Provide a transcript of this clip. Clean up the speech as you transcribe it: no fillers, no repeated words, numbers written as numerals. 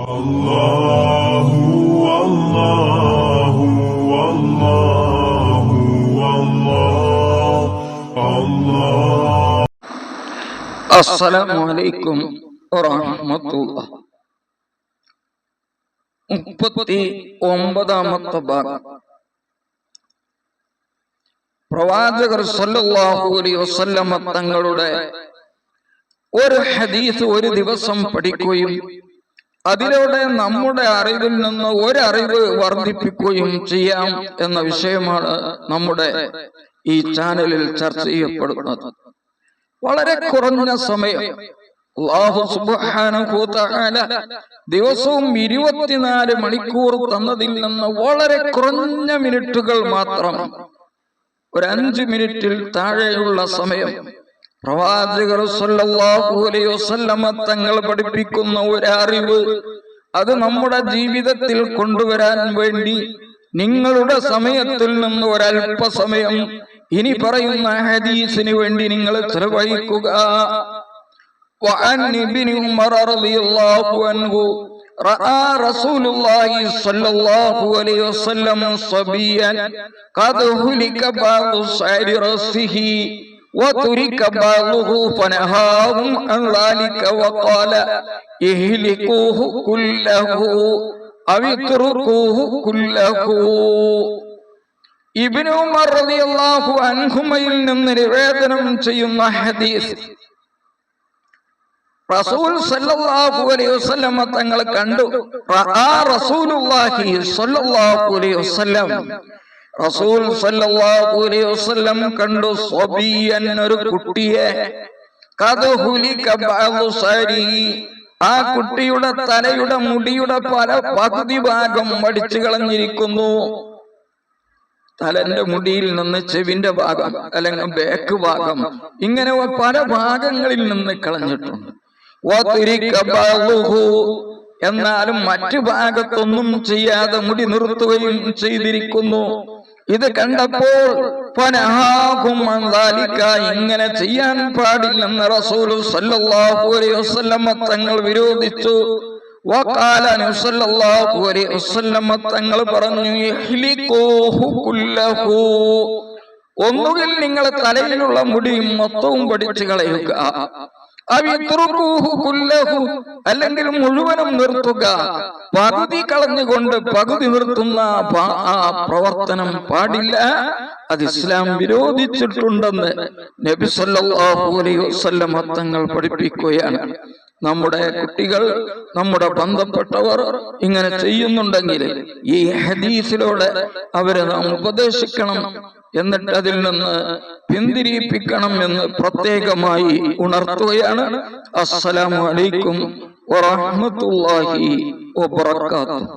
അല്ലാഹു അല്ലാഹു അല്ലാഹു അല്ലാഹു. അസ്സലാമു അലൈക്കും വറഹ്മത്തുള്ളാഹി. 39-ാമത്തെ ഭാഗം. പ്രവാചകർ സല്ലല്ലാഹു അലൈഹി വസല്ലം തങ്ങളുടെ ഒരു ഹദീസ് ഒരു ദിവസം പഠിക്കുകയും അതിലൂടെ നമ്മുടെ അറിവിൽ നിന്ന് ഒരറിവ് വർദ്ധിപ്പിക്കുകയും ചെയ്യാം എന്ന വിഷയമാണ് നമ്മുടെ ഈ ചാനലിൽ ചർച്ച ചെയ്യപ്പെടുന്നത്. വളരെ കുറഞ്ഞ സമയം അല്ലാഹു സുബ്ഹാനഹു വ തആല ദിവസവും 24 മണിക്കൂർ തന്നതിൽ നിന്ന് വളരെ കുറഞ്ഞ മിനിറ്റുകൾ മാത്രം, ഒരു 5 മിനിറ്റിൽ താഴെയുള്ള സമയം പ്രവാചകർ സല്ലല്ലാഹു അലൈഹി വസല്ലം തങ്ങൾ പഠിപ്പിക്കുന്ന ഒരു അറിവ്, അത് നമ്മുടെ ജീവിതത്തിൽ കൊണ്ടുവരാൻ വേണ്ടി നിങ്ങളുടെ സമയത്തിൽ നിന്ന് ഒരല്പസമയം ഇനി പറയുന്ന ഹദീസിന് വേണ്ടി നിങ്ങൾ ചെലവഴിക്കുക. وعن ابن عمر رضي الله عنه رأى رسول الله صلى الله عليه وسلم صبيا قد هلك بعض شعر رأسه وترك بعضه فنهاهم عن ذلك وقال اهلكوه كله أو اتركوه كله. ഇബ്നു ഉമർ റളിയല്ലാഹു അൻഹുമയിൽ നിന്ന് നിവേദനം ചെയ്യുന്ന ഹദീസ്, റസൂൽ സല്ലല്ലാഹു അലൈഹി വസല്ലം തങ്ങൾ കണ്ടു. റആ റസൂലുള്ളാഹി സല്ലല്ലാഹു അലൈഹി വസല്ലം, റസൂൽ സല്ലല്ലാഹു അലൈഹി വസല്ലം കണ്ടു സ്വബിയൻ, ഒരു കുട്ടിയെ, ഖദ് ഹുലിക ബഅദു ശഅരിഹി, ആ കുട്ടിയുടെ തലയുടെ മുടിയുടെ പകുതി ഭാഗം മടിച്ചു കളഞ്ഞിരിക്കുന്നു. തലന്റെ മുടിയിൽ നിന്ന് ചെവിന്റെ ഭാഗം അല്ലെങ്കിൽ ബാക്ക് ഭാഗം, ഇങ്ങനെ പല ഭാഗങ്ങളിൽ നിന്ന് കളഞ്ഞിട്ടുണ്ട്. എന്നാലും മറ്റു ഭാഗത്തൊന്നും ചെയ്യാതെ മുടി നിർത്തുകയും ചെയ്തിരിക്കുന്നു. ഇത് കണ്ടപ്പോൾ ഇങ്ങനെ ചെയ്യാൻ പാടില്ലെന്ന് റസൂൽ സല്ലല്ലാഹു അലൈഹി വസല്ലം തങ്ങൾ വിരോധിച്ചു. വഖാല സല്ലല്ലാഹു അലൈഹി വസല്ലം തങ്ങൾ പറഞ്ഞു, ഇഹ്ലിഖൂഹു കുല്ലഹു, ഒന്നുകിൽ നിങ്ങൾ തലയിലുള്ള മുടി മൊത്തവും പഠിച്ചു കളയുക, അല്ലെങ്കിൽ മുഴുവനും നിർത്തുക. പകുതി കളഞ്ഞുകൊണ്ട് പകുതി നിർത്തുന്ന ആ പ്രവർത്തനം പാടില്ല, അത് ഇസ്ലാം വിരോധിച്ചിട്ടുണ്ടെന്ന് നബി സല്ലല്ലാഹു അലൈഹി വസല്ലം തങ്ങൾ പഠിപ്പിക്കുകയാണ്. നമ്മുടെ കുട്ടികൾ, നമ്മുടെ ബന്ധപ്പെട്ടവർ ഇങ്ങനെ ചെയ്യുന്നുണ്ടെങ്കിൽ ഈ ഹദീസിലൂടെ അവരെ നാം ഉപദേശിക്കണം, എന്നിട്ട് അതിൽ നിന്ന് പിന്തിരിപ്പിക്കണം എന്ന് പ്രത്യേകമായി ഉണർത്തുകയാണ്. അസ്സലാമു അലൈക്കും വറഹ്മത്തുള്ളാഹി വബറകാതുഹു.